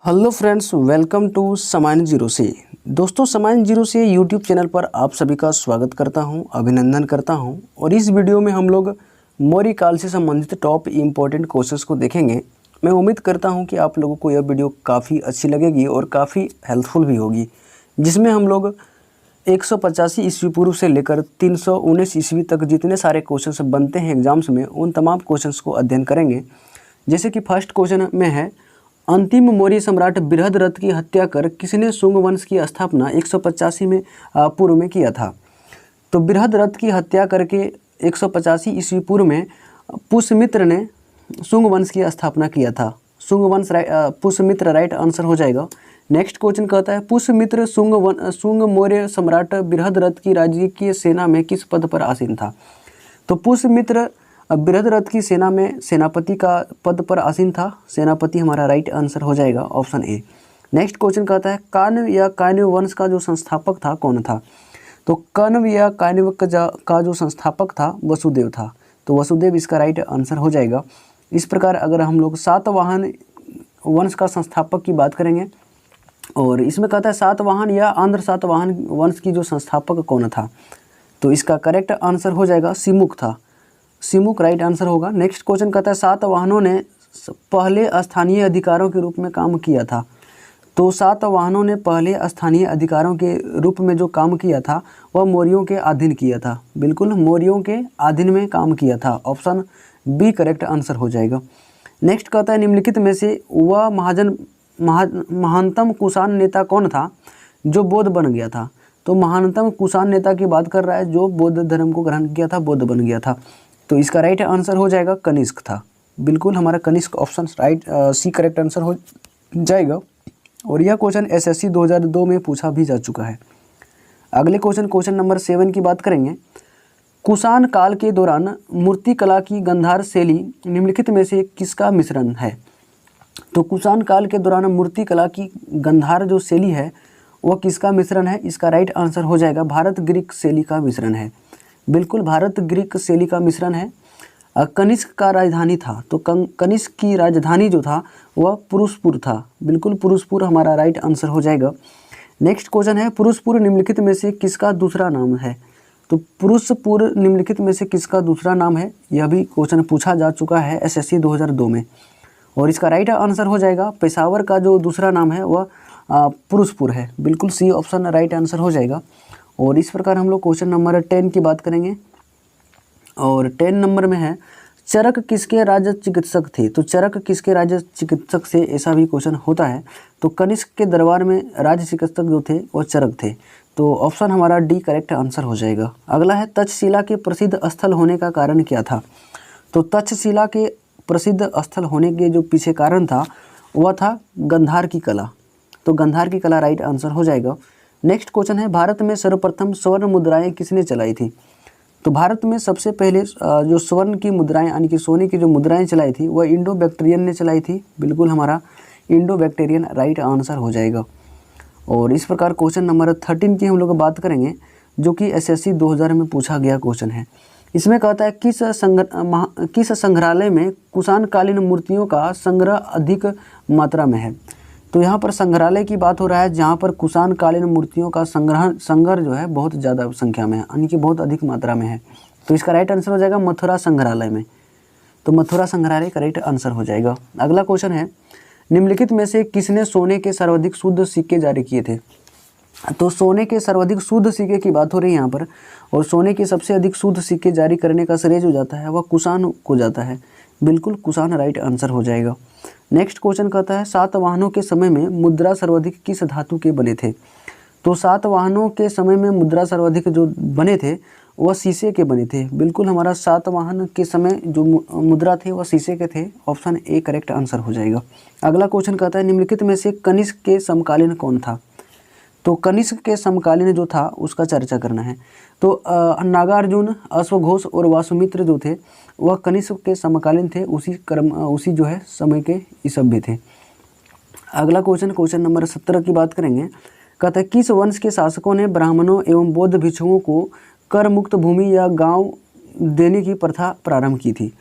Hello friends, welcome to सामान्य zero से। दोस्तों, सामान्य जीरो से यूट्यूब चैनल पर आप सभी का स्वागत करता हूं, अभिनंदन करता हूं। और इस वीडियो में हम लोग मौर्य काल से संबंधित टॉप इम्पोर्टेंट क्वेश्चंस को देखेंगे। मैं उम्मीद करता हूं कि आप लोगों को यह वीडियो काफ़ी अच्छी लगेगी और काफ़ी हेल्पफुल भी होगी, जिसमें हम लोग 185 ईस्वी पूर्व से लेकर 319 ईस्वी तक जितने सारे क्वेश्चंस बनते हैं एग्जाम्स में, उन तमाम क्वेश्चंस को अध्ययन करेंगे। जैसे कि फर्स्ट क्वेश्चन में है, अंतिम मौर्य सम्राट बृहद्रथ की हत्या कर किसने शुंग वंश की स्थापना 185 में पूर्व में किया था। तो बृहद्रथ की हत्या करके 185 ईस्वी पूर्व में पुष्यमित्र ने शुंग वंश की स्थापना किया था। पुष्यमित्र राइट आंसर हो जाएगा। नेक्स्ट क्वेश्चन कहता है, पुष्यमित्र शुंग मौर्य सम्राट बृहद्रथ की राजकीय सेना में किस पद पर आसीन था। तो पुष्यमित्र बृहद्रथ की सेना में सेनापति का पद पर आसीन था। सेनापति हमारा राइट आंसर हो जाएगा, ऑप्शन ए। नेक्स्ट क्वेश्चन कहता है, कान्व या कान्व वंश का जो संस्थापक था कौन था। तो कान्व या कान्व का जो संस्थापक था वसुदेव था। तो वसुदेव इसका राइट आंसर हो जाएगा। इस प्रकार अगर हम लोग सातवाहन वंश का संस्थापक की बात करेंगे, और इसमें कहता है सातवाहन या आंध्र सातवाहन वंश की जो संस्थापक कौन था, तो इसका करेक्ट आंसर हो जाएगा सिमुक था। सिमुक राइट आंसर होगा। नेक्स्ट क्वेश्चन कहता है, सातवाहनों ने पहले स्थानीय अधिकारों के रूप में काम किया था। तो सातवाहनों ने पहले स्थानीय अधिकारों के रूप में जो काम किया था वह मौर्यों के अधीन किया था। बिल्कुल मौर्यों के अधीन में काम किया था। ऑप्शन बी करेक्ट आंसर हो जाएगा। नेक्स्ट कहता है, निम्नलिखित में से वह महानतम कुषाण नेता कौन था जो बौद्ध बन गया था। तो महानतम कुषाण नेता की बात कर रहा है जो बौद्ध धर्म को ग्रहण किया था, बौद्ध बन गया था। तो इसका राइट आंसर हो जाएगा कनिष्क था। बिल्कुल हमारा Kanishka option right C correct answer हो जाएगा। और यह क्वेश्चन एसएससी 2002 में पूछा भी जा चुका है। अगले क्वेश्चन नंबर 7 की बात करेंगे। कुषाण काल के दौरान मूर्ति कला की गंधार शैली निम्नलिखित में से किसका मिश्रण है। तो कुषाण काल के दौरान मूर्ति कला की गंधार जो शैली है वह किसका मिश्रण है। इसका राइट आंसर हो जाएगा भारत ग्रीक शैली का मिश्रण है। बिल्कुल भारत ग्रीक शैली का मिश्रण है। कनिष्क का राजधानी था, तो कनिष्क की राजधानी जो था वह पुरुषपुर था। बिल्कुल पुरुषपुर हमारा राइट आंसर हो जाएगा। नेक्स्ट क्वेश्चन है, पुरुषपुर निम्नलिखित में से किसका दूसरा नाम है। तो पुरुषपुर निम्नलिखित में से किसका दूसरा नाम है, यह भी क्वेश्चन पूछा जा चुका है एसएससी 2002 में। और इसका राइट आंसर हो जाएगा पेशावर का जो दूसरा नाम है वह पुरुषपुर है। बिल्कुल सी ऑप्शन राइट आंसर हो जाएगा। और इस प्रकार हम लोग क्वेश्चन नंबर 10 की बात करेंगे। और 10 नंबर में है, चरक किसके राज्य चिकित्सक थे। तो चरक किसके राज्य चिकित्सक से, ऐसा भी क्वेश्चन होता है। तो कनिष्क के दरबार में राज्य चिकित्सक जो थे वो चरक थे। तो ऑप्शन हमारा डी करेक्ट आंसर हो जाएगा। अगला है, तक्षशिला के प्रसिद्ध स्थल होने का कारण क्या था। तो तक्षशिला के प्रसिद्ध स्थल होने के जो पीछे कारण था वह था गंधार की कला। तो गंधार की कला राइट आंसर हो जाएगा। नेक्स्ट क्वेश्चन है, भारत में सर्वप्रथम स्वर्ण मुद्राएं किसने चलाई थी। तो भारत में सबसे पहले जो स्वर्ण की मुद्राएं यानी कि सोने की जो मुद्राएं चलाई थी वह इंडो बैक्टीरियन ने चलाई थी। बिल्कुल हमारा इंडो बैक्टीरियन राइट आंसर हो जाएगा। और इस प्रकार क्वेश्चन नंबर 13 की हम लोग बात करेंगे, जो कि एसएससी 2000 में पूछा गया क्वेश्चन है। इसमें कहता है, किस संग्रहालय में कुषाण कालीन मूर्तियों का संग्रह अधिक मात्रा में है। तो यहाँ पर संग्रहालय की बात हो रहा है जहाँ पर कुषाण कालीन मूर्तियों का संग्रह जो है बहुत ज़्यादा संख्या में है, यानी कि बहुत अधिक मात्रा में है। तो इसका राइट आंसर हो जाएगा मथुरा संग्रहालय में। तो मथुरा संग्रहालय का राइट आंसर हो जाएगा। अगला क्वेश्चन है, निम्नलिखित में से किसने सोने के सर्वाधिक शुद्ध सिक्के जारी किए थे। तो सोने के सर्वाधिक शुद्ध सिक्के की बात हो रही है यहाँ पर। और सोने के सबसे अधिक शुद्ध सिक्के जारी करने का श्रेय जो जाता है वह कुषाण को जाता है। बिल्कुल कुषाण राइट आंसर हो जाएगा। नेक्स्ट क्वेश्चन कहता है, सातवाहनों के समय में मुद्रा सर्वाधिक किस धातु के बने थे। तो सातवाहनों के समय में मुद्रा सर्वाधिक जो बने थे वह शीशे के बने थे। बिल्कुल हमारा सातवाहन के समय जो मुद्रा थे वह शीशे के थे। ऑप्शन ए करेक्ट आंसर हो जाएगा। अगला क्वेश्चन कहता है, निम्नलिखित में से कनिष्क के समकालीन कौन था। तो कनिष्क के समकालीन जो था उसका चर्चा करना है। तो नागार्जुन, अश्वघोष और वासुमित्र जो थे वह कनिष्क के समकालीन थे, उसी जो है समय के ईसभ्य थे। अगला क्वेश्चन नंबर 17 की बात करेंगे। कहता है, किस वंश के शासकों ने ब्राह्मणों एवं बौद्ध भिक्षुओं को कर मुक्त भूमि या गांव देने की प्रथा प्रारंभ की थी।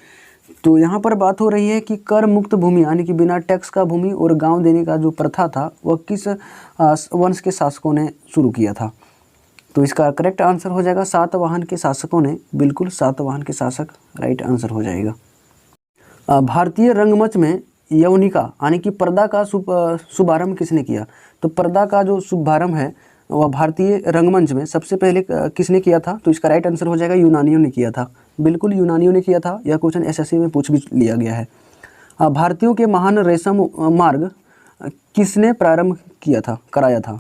तो यहाँ पर बात हो रही है कि कर मुक्त भूमि यानी कि बिना टैक्स का भूमि और गांव देने का जो प्रथा था वह किस वंश के शासकों ने शुरू किया था। तो इसका करेक्ट आंसर हो जाएगा सातवाहन के शासकों ने, बिल्कुल सातवाहन के शासक राइट आंसर हो जाएगा। भारतीय रंगमंच में यवनिका यानी कि पर्दा का शुभारंभ किसने किया। तो पर्दा का जो शुभारंभ है वह भारतीय रंगमंच में सबसे पहले किसने किया था। तो इसका राइट आंसर हो जाएगा यूनानियों ने किया था, बिल्कुल यूनानियों ने किया था। यह क्वेश्चन एसएससी में पूछ भी लिया गया है। भारतीयों के महान रेशम मार्ग किसने प्रारंभ किया था, कराया था।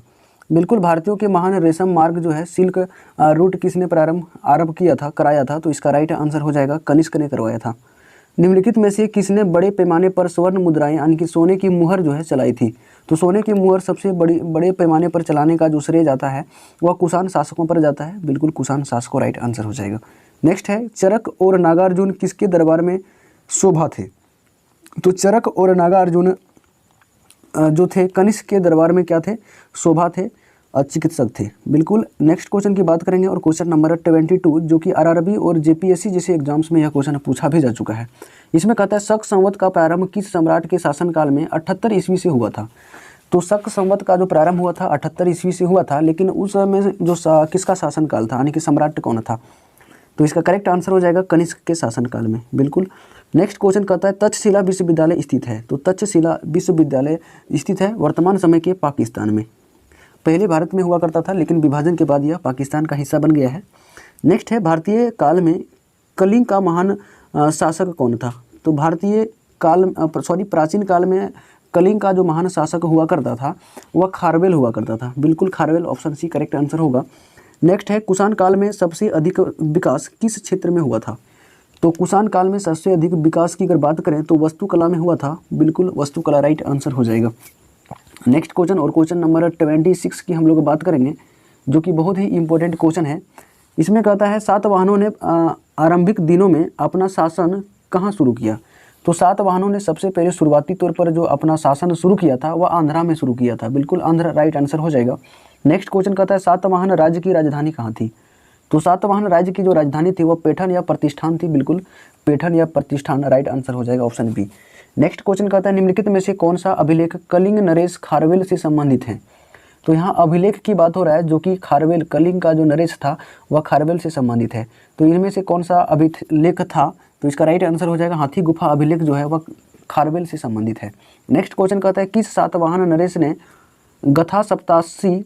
बिल्कुल भारतीयों के महान रेशम मार्ग जो है सिल्क रूट किसने आरंभ किया था, कराया था। तो इसका राइट आंसर हो जाएगा कनिष्क ने करवाया था। निम्नलिखित में से किसने बड़े पैमाने पर स्वर्ण मुद्राएं यानी कि सोने की मुहर जो है चलाई थी। तो सोने की मुहर सबसे बड़े पैमाने पर चलाने का जो श्रेय जाता है वह कुषाण शासकों पर जाता है, बिल्कुल कुषाण शासकों राइट आंसर हो जाएगा। नेक्स्ट है चरक और नागार्जुन किसके दरबार में शोभा थे। तो चरक और नागार्जुन जो थे कनिष्क के दरबार में क्या थे, शोभा थे, चिकित्सक थे, बिल्कुल। नेक्स्ट क्वेश्चन की बात करेंगे और क्वेश्चन नंबर 22 जो कि आरआरबी और जेपीएससी जैसे एग्जाम्स में यह क्वेश्चन पूछा भी जा चुका है। इसमें कहता है शक संवत का प्रारंभ किस सम्राट के शासनकाल में 78 ईस्वी से हुआ था। तो शक संवत का जो प्रारंभ हुआ था 78 ईस्वी से हुआ था, लेकिन उस समय जो किसका शासनकाल था यानी कि सम्राट कौन था। तो इसका करेक्ट आंसर हो जाएगा कनिष्क के शासनकाल में, बिल्कुल। नेक्स्ट क्वेश्चन कहता है तक्षशिला विश्वविद्यालय स्थित है। तो तक्षशिला विश्वविद्यालय स्थित है वर्तमान समय के पाकिस्तान में। पहले भारत में हुआ करता था लेकिन विभाजन के बाद यह पाकिस्तान का हिस्सा बन गया है। नेक्स्ट है भारतीय काल में कलिंग का महान शासक कौन था। तो प्राचीन काल में कलिंग का जो महान शासक हुआ करता था वह खारवेल हुआ करता था, बिल्कुल Kharavela, option C correct answer होगा। नेक्स्ट है कुषाण काल में सबसे अधिक विकास किस क्षेत्र में हुआ था। तो कुषाण काल में सबसे अधिक विकास की अगर बात करें तो वस्तुकला में हुआ था, बिल्कुल वस्तुकला राइट आंसर हो जाएगा। नेक्स्ट क्वेश्चन और क्वेश्चन नंबर 26 की हम लोग बात करेंगे जो कि बहुत ही इंपॉर्टेंट क्वेश्चन है। इसमें कहता है सातवाहनों ने आरंभिक दिनों में अपना शासन कहाँ शुरू किया। तो सातवाहनों ने सबसे पहले शुरुआती तौर पर जो अपना शासन शुरू किया था वह आंध्रा में शुरू किया था, बिल्कुल आंध्र राइट आंसर हो जाएगा। नेक्स्ट क्वेश्चन कहता है सातवाहन राज्य की राजधानी कहाँ थी। तो सातवाहन राज्य की जो राजधानी थी वह पैठन या प्रतिष्ठान थी, बिल्कुल पैठन या प्रतिष्ठान राइट आंसर हो जाएगा, ऑप्शन बी। नेक्स्ट क्वेश्चन कहता है निम्नलिखित में से कौन सा अभिलेख कलिंग नरेश खारवेल से संबंधित है। तो यहाँ अभिलेख की बात हो रहा है जो कि खारवेल, कलिंग का जो नरेश था वह खारवेल से संबंधित है। तो इनमें से कौन सा अभिलेख था। तो इसका राइट आंसर हो जाएगा हाथी गुफा अभिलेख जो है वह खारवेल से संबंधित है। नेक्स्ट क्वेश्चन कहता है किस सातवाहन नरेश ने गथा सप्तासी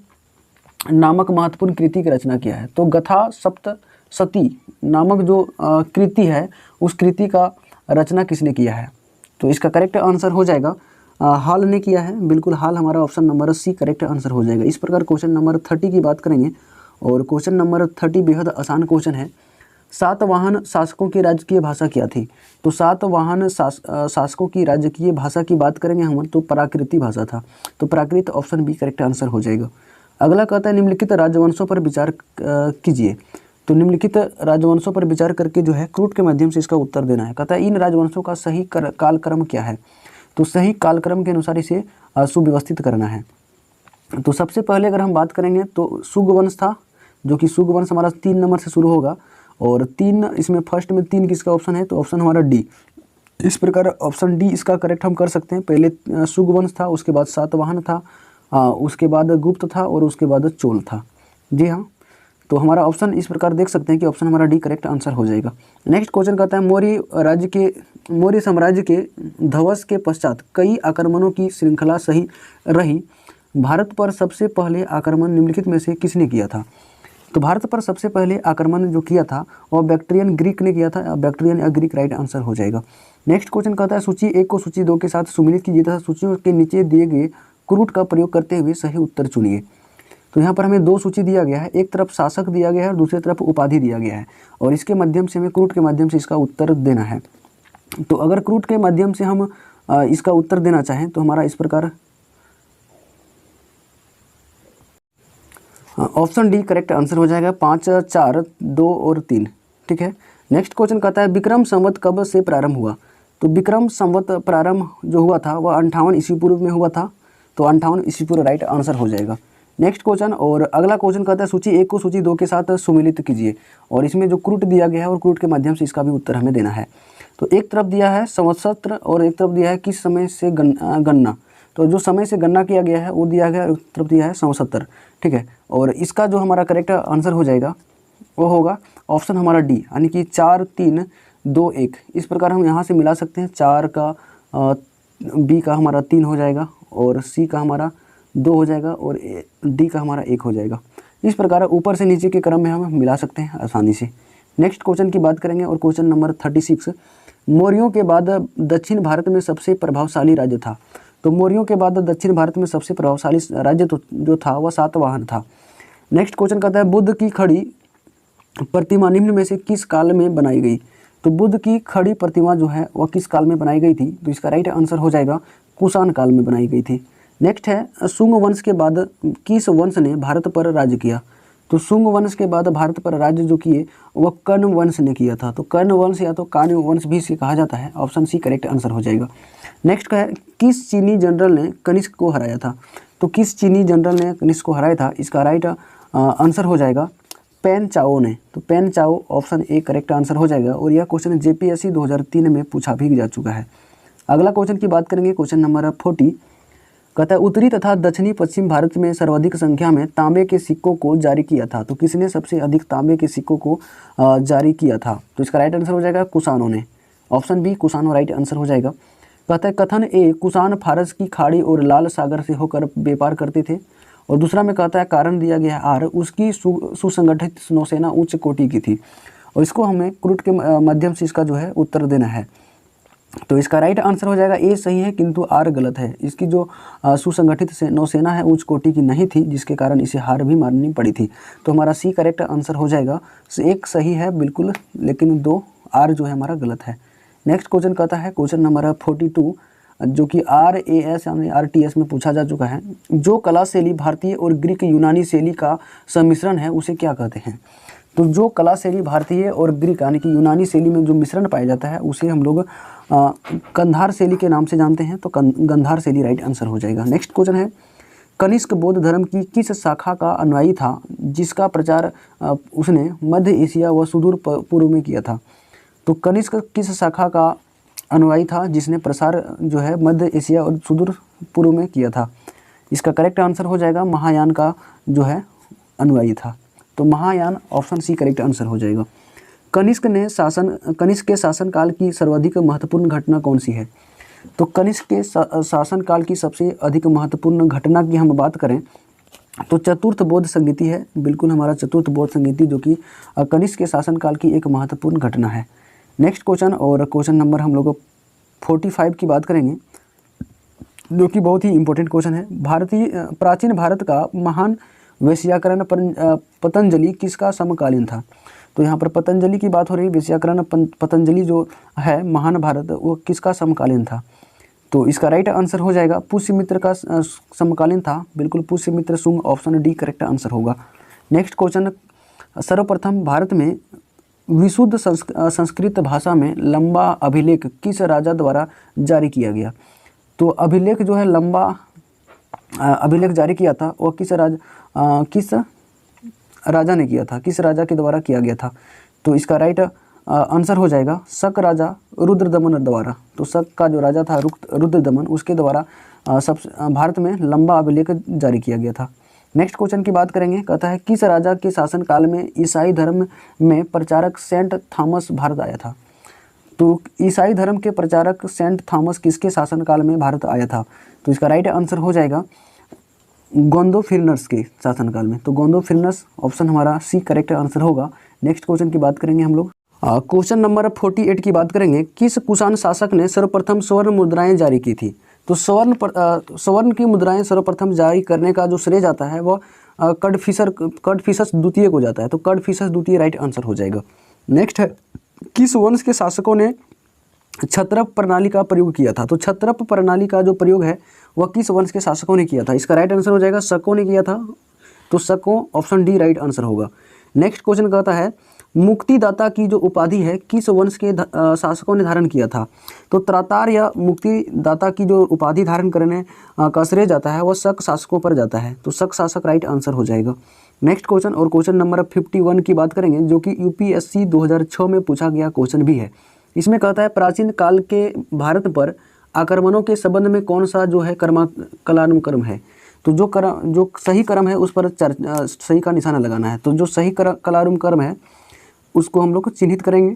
नामक महत्वपूर्ण कृति की रचना किया है। तो गथा सप्तशती नामक जो कृति है उस कृति का रचना किसने किया है। तो इसका करेक्ट आंसर हो जाएगा हाल ने किया है, बिल्कुल हाल हमारा option number C correct answer हो जाएगा। इस प्रकार क्वेश्चन नंबर 30 की बात करेंगे और क्वेश्चन नंबर 30 बेहद आसान क्वेश्चन है। सातवाहन शासकों की राजकीय भाषा क्या थी। तो सातवाहन शासकों की राजकीय भाषा की बात करेंगे हम तो प्राकृत भाषा था। तो प्राकृत ऑप्शन बी करेक्ट आंसर हो जाएगा। अगला कहता है निम्नलिखित राजवंशों पर विचार कीजिए। तो निम्नलिखित राजवंशों पर विचार करके जो है क्रूट के माध्यम से इसका उत्तर देना है। कहता है इन राजवंशों का सही कालक्रम क्या है। तो सही कालक्रम के अनुसार इसे सुव्यवस्थित करना है। तो सबसे पहले अगर हम बात करेंगे तो सुगवंश था, जो कि सुगवंश हमारा 3 नंबर से शुरू होगा और 3 इसमें फर्स्ट में 3 किसका ऑप्शन है। तो ऑप्शन हमारा डी। इस प्रकार ऑप्शन डी इसका करेक्ट हम कर सकते हैं। पहले सुगवंश था, उसके बाद सातवाहन था, उसके बाद गुप्त था और उसके बाद चोल था। जी हाँ, तो हमारा ऑप्शन इस प्रकार देख सकते हैं कि ऑप्शन हमारा डी करेक्ट आंसर हो जाएगा। नेक्स्ट क्वेश्चन कहता है मौर्य साम्राज्य के ध्वंस के पश्चात कई आक्रमणों की श्रृंखला सही रही। भारत पर सबसे पहले आक्रमण निम्नलिखित में से किसने किया था। तो भारत पर सबसे पहले आक्रमण जो किया था वह बैक्ट्रियन ग्रीक ने किया था। बैक्ट्रियन या ग्रीक राइट आंसर हो जाएगा। नेक्स्ट क्वेश्चन कहता है सूची 1 को सूची 2 के साथ सुमिलित कीजिए तथा सूचियों के नीचे दिए गए क्रूट का प्रयोग करते हुए सही उत्तर चुनिए। तो यहाँ पर हमें 2 सूची दिया गया है, एक तरफ शासक दिया गया है और दूसरी तरफ उपाधि दिया गया है और इसके माध्यम से हमें क्रूट के माध्यम से इसका उत्तर देना है। तो अगर क्रूट के माध्यम से हम इसका उत्तर देना चाहें तो हमारा इस प्रकार ऑप्शन डी करेक्ट आंसर हो जाएगा। 5, 4, 2 और 3, ठीक है। नेक्स्ट क्वेश्चन कहता है विक्रम संवत कब से प्रारंभ हुआ। तो विक्रम संवत प्रारंभ जो हुआ था वह 58 ईस्वी पूर्व में हुआ था। तो 58 ईस्वी पूर्व राइट आंसर हो जाएगा। नेक्स्ट क्वेश्चन और अगला क्वेश्चन कहता है सूची 1 को सूची 2 के साथ सुमिलित कीजिए, और इसमें जो क्रूट दिया गया है और क्रूट के माध्यम से इसका भी उत्तर हमें देना है। तो एक तरफ दिया है संवत्सर और एक तरफ दिया है किस समय से गणना। तो जो समय से गणना किया गया है वो दिया गया, एक तरफ दिया है संवत्सर, ठीक है। और इसका जो हमारा करेक्ट आंसर हो जाएगा वो होगा ऑप्शन हमारा डी, यानी कि 4 3 2 1। इस प्रकार हम यहाँ से मिला सकते हैं, 4 का बी का हमारा 3 हो जाएगा और सी का हमारा 2 हो जाएगा और डी का हमारा 1 हो जाएगा। इस प्रकार ऊपर से नीचे के क्रम में हम मिला सकते हैं आसानी से। नेक्स्ट क्वेश्चन की बात करेंगे और क्वेश्चन नंबर 36, मौर्यों के बाद दक्षिण भारत में सबसे प्रभावशाली राज्य था। तो मौर्यों के बाद दक्षिण भारत में सबसे प्रभावशाली राज्य जो था वह सातवाहन था। नेक्स्ट क्वेश्चन कहता है बुद्ध की खड़ी प्रतिमा निम्न में से किस काल में बनाई गई। तो बुद्ध की खड़ी प्रतिमा जो है वह किस काल में बनाई गई थी। तो इसका राइट आंसर हो जाएगा कुषाण काल में बनाई गई थी। नेक्स्ट है शुंग वंश के बाद किस वंश ने भारत पर राज्य किया। तो शुंग वंश के बाद भारत पर राज्य जो किए वह कर्ण वंश ने किया था। तो कर्ण वंश या तो कान्य वंश भी इसे कहा जाता है, ऑप्शन सी करेक्ट आंसर हो जाएगा। नेक्स्ट है किस चीनी जनरल ने कनिष्क को हराया था। तो किस चीनी जनरल ने कनिष्क को हराया था, इसका राइट आंसर हो जाएगा पेन चाओ ने। तो पेन चाओ ऑप्शन ए करेक्ट आंसर हो जाएगा और यह क्वेश्चन जेपीएससी 2003 में पूछा भी जा चुका है। अगला क्वेश्चन की बात करेंगे, क्वेश्चन नंबर 40 कहता है उत्तरी तथा दक्षिणी पश्चिम भारत में सर्वाधिक संख्या में तांबे के सिक्कों को जारी किया था। तो किसने सबसे अधिक तांबे के सिक्कों को जारी किया था। तो इसका राइट आंसर हो जाएगा कुषाणों ने, ऑप्शन बी कुषाणों राइट आंसर हो जाएगा। कहता है कथन ए कुषाण फारस की खाड़ी और लाल सागर से होकर व्यापार करते थे, और दूसरा में कहता है कारण दिया गया आर उसकी सुसंगठित नौसेना उच्च कोटि की थी, और इसको हमें क्रूट के माध्यम से इसका जो है उत्तर देना है। तो इसका राइट आंसर हो जाएगा ए सही है किंतु आर गलत है। इसकी जो सुसंगठित से नौसेना है उच्च कोटि की नहीं थी, जिसके कारण इसे हार भी माननी पड़ी थी। तो हमारा सी करेक्ट आंसर हो जाएगा। एक सही है बिल्कुल, लेकिन 2 आर जो है हमारा गलत है। नेक्स्ट क्वेश्चन कहता है क्वेश्चन नंबर 42 जो कि RAS यानी RTS में पूछा जा चुका है, जो कला शैली भारतीय और ग्रीक यूनानी शैली का सम्मिश्रण है उसे क्या कहते हैं। तो जो कला शैली भारतीय और ग्रीक यानी कि यूनानी शैली में जो मिश्रण पाया जाता है उसे हम लोग गंधार शैली के नाम से जानते हैं। तो गंधार शैली राइट आंसर हो जाएगा। नेक्स्ट क्वेश्चन है कनिष्क बौद्ध धर्म की किस शाखा का अनुयायी था जिसका प्रचार उसने मध्य एशिया व सुदूर पूर्व में किया था। तो कनिष्क किस शाखा का अनुयायी था जिसने प्रसार जो है मध्य एशिया और सुदूर पूर्व में किया था। इसका करेक्ट आंसर हो जाएगा महायान का जो है अनुयायी था। तो Mahayana option C correct answer हो जाएगा। कनिष्क के शासनकाल की सर्वाधिक महत्वपूर्ण घटना कौन सी है। तो कनिष्क के शासनकाल की सबसे अधिक महत्वपूर्ण घटना की हम बात करें तो चतुर्थ बौद्ध संगीति है। बिल्कुल हमारा चतुर्थ बौद्ध संगीति जो कि कनिष्क के शासनकाल की एक महत्वपूर्ण घटना है। नेक्स्ट क्वेश्चन और क्वेश्चन नंबर हम लोग 45 की बात करेंगे जो कि बहुत ही इंपॉर्टेंट क्वेश्चन है। प्राचीन भारत का महान वैश्याकरण पतंजलि किसका समकालीन था। तो यहाँ पर पतंजलि की बात हो रही है, वैश्याकरण पतंजलि जो है महान भारत वो किसका समकालीन था। तो इसका राइट आंसर हो जाएगा पुष्यमित्र का समकालीन था। बिल्कुल Pushyamitra Shunga, option D correct answer होगा। नेक्स्ट क्वेश्चन सर्वप्रथम भारत में विशुद्ध संस्कृत भाषा में लंबा अभिलेख किस राजा द्वारा जारी किया गया। तो अभिलेख जो है लंबा अभिलेख जारी किया था वो किस राजा ने किया था, किस राजा के द्वारा किया गया था। तो इसका राइट आंसर हो जाएगा शक राजा रुद्रदमन द्वारा। तो शक का जो राजा था रुद्रदमन उसके द्वारा भारत में लंबा अभिलेख जारी किया गया था। नेक्स्ट क्वेश्चन की बात करेंगे, कहता है किस राजा के शासनकाल में ईसाई धर्म में प्रचारक सेंट थॉमस भारत आया था। तो ईसाई धर्म के प्रचारक सेंट थॉमस किसके शासनकाल में भारत आया था। तो इसका राइट आंसर हो जाएगा गोंदोफिरनस के शासनकाल में। तो गोंदोफिरनस ऑप्शन हमारा सी करेक्ट आंसर होगा। नेक्स्ट क्वेश्चन की बात करेंगे हम लोग क्वेश्चन नंबर 48 की बात करेंगे, किस कुषाण शासक ने सर्वप्रथम स्वर्ण मुद्राएं जारी की थी। तो स्वर्ण की मुद्राएं सर्वप्रथम जारी करने का जो श्रेय जाता है वह कडफिसस द्वितीय को जाता है। तो कडफिसस द्वितीय राइट आंसर हो जाएगा। नेक्स्ट है किस वंश के शासकों ने क्षत्रप प्रणाली का प्रयोग किया था। तो क्षत्रप प्रणाली का जो प्रयोग है वह किस वंश के शासकों ने किया था। इसका राइट आंसर हो जाएगा शकों ने किया था। तो शकों ऑप्शन डी राइट आंसर होगा। नेक्स्ट क्वेश्चन कहता है मुक्तिदाता की जो उपाधि है किस वंश के शासकों ने धारण किया था? तो त्रातार या मुक्तिदाता की जो उपाधि धारण करने का श्रेय जाता है वह शक शासकों पर जाता है। तो शक शासक राइट आंसर हो जाएगा। नेक्स्ट क्वेश्चन और क्वेश्चन नंबर 51 की बात करेंगे, जो कि यूपीएससी 2006 में पूछा गया क्वेश्चन भी है। इसमें कहता है प्राचीन काल के भारत पर आक्रमणों के संबंध में कौन सा जो है कलानुक्रम है? तो जो सही क्रम है उस पर सही का निशाना लगाना है। तो जो सही कलानुक्रम है उसको हम लोग चिन्हित करेंगे।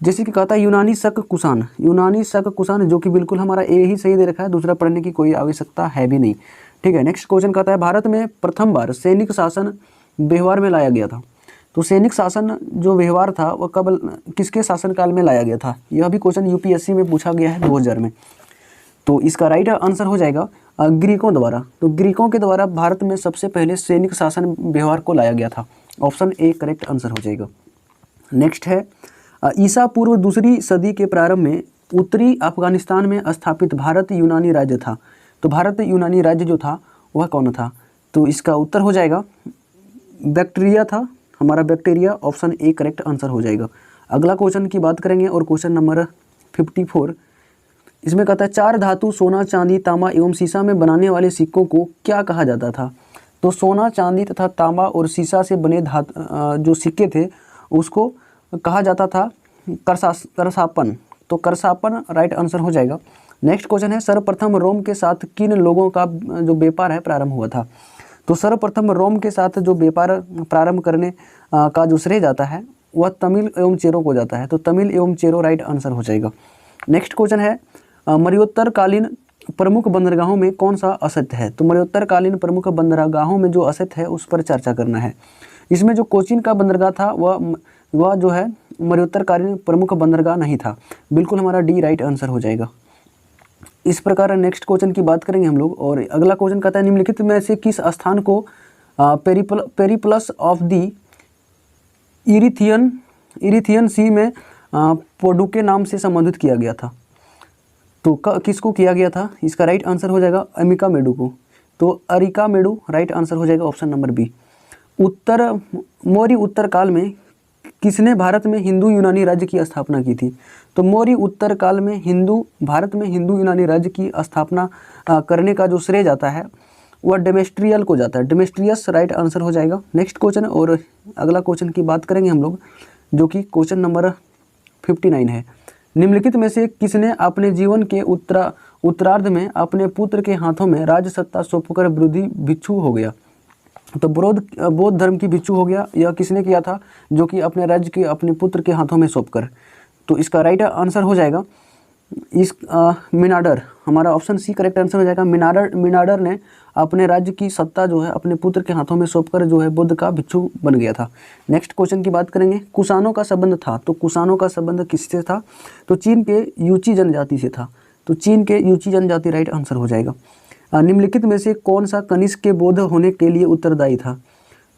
जैसे कि कहता है यूनानी शक कुषाण, यूनानी शक कुषाण, जो कि बिल्कुल हमारा ए ही सही दे रखा है, दूसरा पढ़ने की कोई आवश्यकता है भी नहीं। ठीक है, नेक्स्ट क्वेश्चन कहता है भारत में प्रथम बार सैनिक शासन व्यवहार में लाया गया था। तो सैनिक शासन जो व्यवहार था वह कब किसके शासनकाल में लाया गया था? यह भी क्वेश्चन यूपीएससी में पूछा गया है 2000 में। तो इसका राइट आंसर हो जाएगा ग्रीकों द्वारा। तो ग्रीकों के द्वारा भारत में सबसे पहले सैनिक शासन व्यवहार को लाया गया था। ऑप्शन ए करेक्ट आंसर हो जाएगा। नेक्स्ट है ईसा पूर्व दूसरी सदी के प्रारंभ में उत्तरी अफगानिस्तान में स्थापित भारत यूनानी राज्य था। तो भारत यूनानी राज्य जो था वह कौन था? तो इसका उत्तर हो जाएगा बैक्टीरिया था, हमारा bacteria. Option A correct answer हो जाएगा। अगला क्वेश्चन की बात करेंगे और क्वेश्चन नंबर 54। इसमें कहता है चार धातु सोना, चांदी, तांबा एवं सीसा में बनाने वाले सिक्कों को क्या कहा जाता था? तो सोना, चांदी तथा तांबा और सीसा से बने जो सिक्के थे उसको कहा जाता था करसापन। तो करसापन राइट आंसर हो जाएगा। नेक्स्ट क्वेश्चन है सर्वप्रथम रोम के साथ किन लोगों का जो व्यापार है प्रारंभ हुआ था? तो सर्वप्रथम रोम के साथ जो व्यापार प्रारंभ करने का जो श्रेय जाता है वह तमिल एवं चेरो को जाता है। तो तमिल एवं चेरो राइट आंसर हो जाएगा। नेक्स्ट क्वेश्चन है मरणोत्तरकालीन प्रमुख बंदरगाहों में कौन सा असत्य है? तो मरणोत्तरकालीन प्रमुख बंदरगाहों में जो असत्य है उस पर चर्चा करना है। इसमें जो कोचीन का बंदरगाह था वह जो है मरणोत्तरकालीन प्रमुख बंदरगाह नहीं था। बिल्कुल हमारा डी राइट आंसर हो जाएगा। इस प्रकार नेक्स्ट क्वेश्चन की बात करेंगे हम लोग। और अगला क्वेश्चन कहता है निम्नलिखित में से किस स्थान को पेरिप्लस ऑफ द इरिथियन सी में पोडुके नाम से संबोधित किया गया था? तो किसको किया गया था? इसका राइट आंसर हो जाएगा अमिका मेडू को। तो अरिका मेडू राइट आंसर हो जाएगा। Option number B. मौर्य उत्तर काल में किसने भारत में हिंदू यूनानी राज्य की स्थापना की थी? तो मौर्य उत्तर काल में भारत में हिंदू यूनानी राज्य की स्थापना करने का जो श्रेय जाता है वह डेमेस्ट्रियल को जाता है। डेमेस्ट्रियस राइट आंसर हो जाएगा। नेक्स्ट क्वेश्चन और अगला क्वेश्चन की बात करेंगे हम लोग, जो कि क्वेश्चन नंबर 59 है। निम्नलिखित में से किसने अपने जीवन के उत्तरार्ध में अपने पुत्र के हाथों में राज्य सत्ता सौंपकर विरोधी भिक्षु हो गया? तो बौद्ध धर्म की भिक्षु हो गया। यह किसने किया था? जो कि अपने राज्य के अपने पुत्र के हाथों में सौंपकर। तो इसका राइट आंसर हो जाएगा मिनाडर। हमारा ऑप्शन सी करेक्ट आंसर हो जाएगा। मिनाडर ने अपने राज्य की सत्ता जो है अपने पुत्र के हाथों में सौंपकर जो है बुद्ध का भिक्षु बन गया था। नेक्स्ट क्वेश्चन की बात करेंगे। कुषाणों का संबंध था। तो कुषाणों का संबंध किससे था? तो चीन के यूची जनजाति से था। तो चीन के यूची जनजाति राइट आंसर हो जाएगा। निम्नलिखित में से कौन सा कनिष्क के बौद्ध होने के लिए उत्तरदायी था?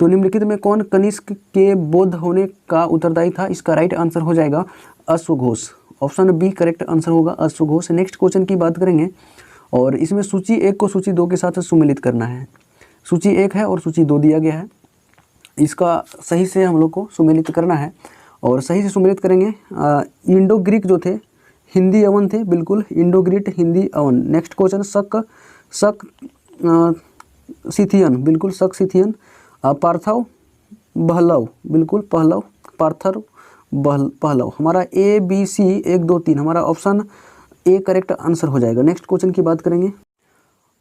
तो निम्नलिखित में कौन कनिष्क के बौद्ध होने का उत्तरदायी था? इसका राइट आंसर हो जाएगा अश्वघोष। ऑप्शन बी करेक्ट आंसर होगा अश्वघोष। नेक्स्ट क्वेश्चन की बात करेंगे और इसमें सूची 1 को सूची 2 के साथ सुमेलित करना है। सूची 1 है और सूची 2 दिया गया है। इसका सही से हम लोग को सुमेलित करना है और सही से सुमेलित करेंगे। इंडो ग्रीक जो थे हिंदी अवन थे, बिल्कुल इंडो ग्रीक हिंदी अवन। नेक्स्ट क्वेश्चन शक सिथियन, बिल्कुल शक सिथियन। पार्थव बहलव, बिल्कुल पहलव, पार्थर पहलव। हमारा ए बी सी 1 2 3 हमारा ऑप्शन ए करेक्ट आंसर हो जाएगा। नेक्स्ट क्वेश्चन की बात करेंगे।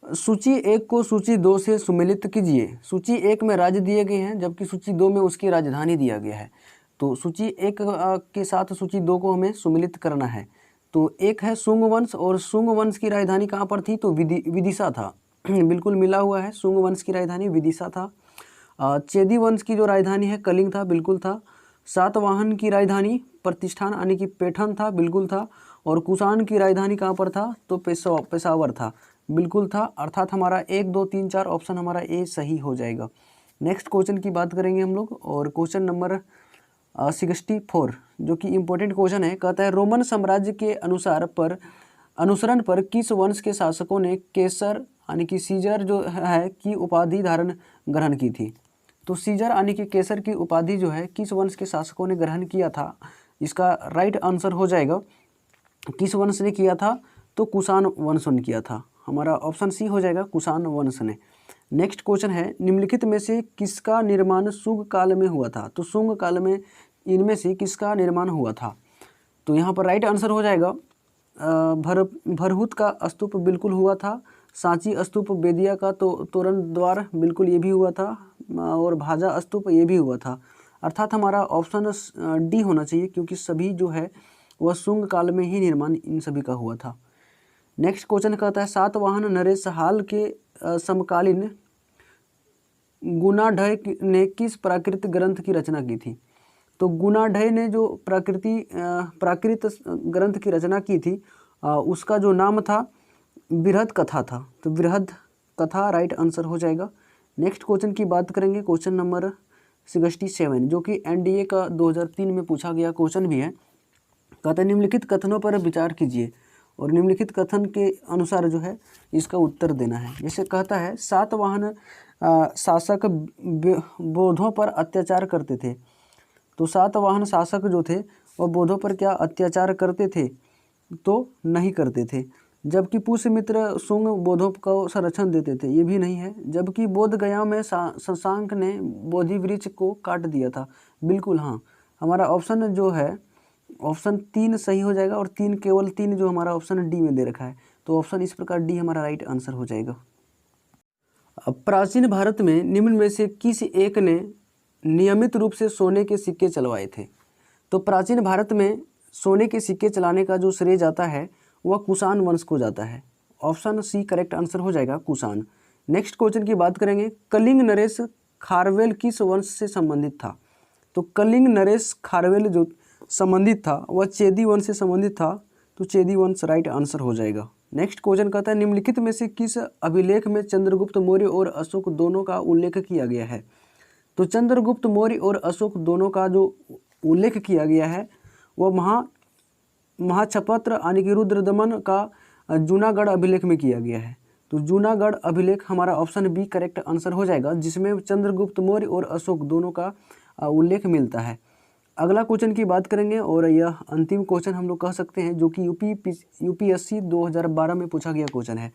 सूची 1 को सूची 2 से सुमेलित कीजिए। सूची 1 में राज्य दिए गए हैं जबकि सूची 2 में उसकी राजधानी दिया गया है। तो सूची 1 के साथ सूची 2 को हमें सुमेलित करना है। तो एक है शुंग वंश और शुंग वंश की राजधानी कहाँ पर थी? तो विदिशा था। बिल्कुल मिला हुआ है। शुंग वंश की राजधानी विदिशा था। चेदी वंश की जो राजधानी है कलिंग था, बिल्कुल था। सातवाहन की राजधानी प्रतिष्ठान यानी कि पैठन था, बिल्कुल था। और कुषाण की राजधानी कहाँ पर था? तो पेशावर था, बिल्कुल था। अर्थात हमारा 1 2 3 4 ऑप्शन हमारा ए सही हो जाएगा। नेक्स्ट क्वेश्चन की बात करेंगे हम लोग और क्वेश्चन नंबर 64 जो कि इम्पोर्टेंट क्वेश्चन है। कहता है रोमन साम्राज्य के अनुसरण पर किस वंश के शासकों ने केसर यानी कि सीजर जो है की उपाधि ग्रहण की थी? तो सीजर यानी कि केसर की उपाधि जो है किस वंश के शासकों ने ग्रहण किया था? इसका राइट आंसर हो जाएगा, किस वंश ने किया था? तो कुषाण वंश ने किया था। हमारा ऑप्शन सी हो जाएगा, कुषाण वंश ने। नेक्स्ट क्वेश्चन है, निम्नलिखित में से किसका निर्माण शुंग काल में हुआ था? तो शुंग काल में इनमें से किसका निर्माण हुआ था? तो यहाँ पर राइट आंसर हो जाएगा भरहुत का स्तूप बिल्कुल हुआ था, सांची स्तूप बेदिया का तो तोरण द्वार बिल्कुल ये भी हुआ था, और भाजा स्तूप ये भी हुआ था। अर्थात हमारा ऑप्शन डी होना चाहिए, क्योंकि सभी जो है वह शुंग काल में ही निर्माण इन सभी का हुआ था। नेक्स्ट क्वेश्चन कहता है, सातवाहन नरेश हाल के समकालीन गुणाढ्य ने किस प्राकृत ग्रंथ की रचना की थी? तो गुणाढ्य ने जो प्राकृत ग्रंथ की रचना की थी उसका जो नाम था बृहद कथा था। तो बृहद कथा राइट आंसर हो जाएगा। नेक्स्ट क्वेश्चन की बात करेंगे, क्वेश्चन नंबर 67, जो कि एनडीए का 2003 में पूछा गया क्वेश्चन भी है। कहता है निम्नलिखित कथनों पर विचार कीजिए और निम्नलिखित कथन के अनुसार जो है इसका उत्तर देना है। जैसे कहता है, सातवाहन शासक बौद्धों पर अत्याचार करते थे। तो सातवाहन शासक जो थे वह बौद्धों पर क्या अत्याचार करते थे? तो नहीं करते थे। जबकि पुष्यमित्र शुंग बौद्धों को संरक्षण देते थे, ये भी नहीं है। जबकि बोध गया में शशांक ने बोधि वृक्ष को काट दिया था, बिल्कुल हाँ। हमारा ऑप्शन जो है ऑप्शन 3 सही हो जाएगा, और केवल 3 जो हमारा ऑप्शन डी में दे रखा है। तो ऑप्शन इस प्रकार डी हमारा राइट आंसर हो जाएगा। अब प्राचीन भारत में निम्न में से किस एक ने नियमित रूप से सोने के सिक्के चलवाए थे? तो प्राचीन भारत में सोने के सिक्के चलाने का जो श्रेय जाता है वह कुषाण वंश को जाता है। ऑप्शन सी करेक्ट आंसर हो जाएगा, कुषाण। नेक्स्ट क्वेश्चन की बात करेंगे, कलिंग नरेश खारवेल किस वंश से संबंधित था? तो कलिंग नरेश खारवेल जो संबंधित था वह चेदी वंश से संबंधित था। तो चेदी वंश राइट आंसर हो जाएगा। नेक्स्ट क्वेश्चन कहता है, निम्नलिखित में से किस अभिलेख में चंद्रगुप्त मौर्य और अशोक दोनों का उल्लेख किया गया है? तो चंद्रगुप्त मौर्य और अशोक दोनों का जो उल्लेख किया गया है वह महाक्षपत्र यानी कि रुद्रदमन का जूनागढ़ अभिलेख में किया गया है। तो जूनागढ़ अभिलेख हमारा ऑप्शन बी करेक्ट आंसर हो जाएगा, जिसमें चंद्रगुप्त मौर्य और अशोक दोनों का उल्लेख मिलता है। अगला क्वेश्चन की बात करेंगे, और यह अंतिम क्वेश्चन हम लोग कह सकते हैं, जो कि यूपीएससी 2012 में पूछा गया क्वेश्चन है।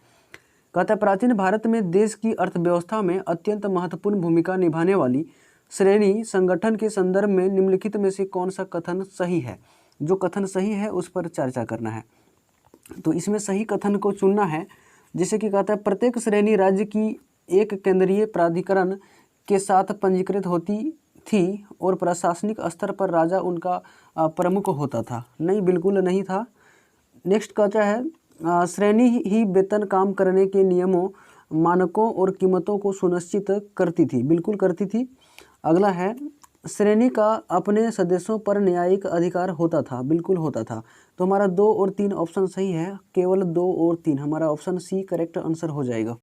कहता है, प्राचीन भारत में देश की अर्थव्यवस्था में अत्यंत महत्वपूर्ण भूमिका निभाने वाली श्रेणी संगठन के संदर्भ में निम्नलिखित में से कौन सा कथन सही है? जो कथन सही है उस पर चर्चा करना है। तो इसमें सही कथन को चुनना है। जैसे कि कहता है, प्रत्येक श्रेणी राज्य की एक केंद्रीय प्राधिकरण के साथ पंजीकृत होती थी और प्रशासनिक स्तर पर राजा उनका प्रमुख होता था। नहीं, बिल्कुल नहीं था। नेक्स्ट कहता है, श्रेणी ही वेतन काम करने के नियमों, मानकों और कीमतों को सुनिश्चित करती थी। बिल्कुल करती थी। अगला है, श्रेणी का अपने सदस्यों पर न्यायिक अधिकार होता था। बिल्कुल होता था। तो हमारा 2 और 3 ऑप्शन सही है, केवल 2 और 3 हमारा ऑप्शन सी करेक्ट आंसर हो जाएगा।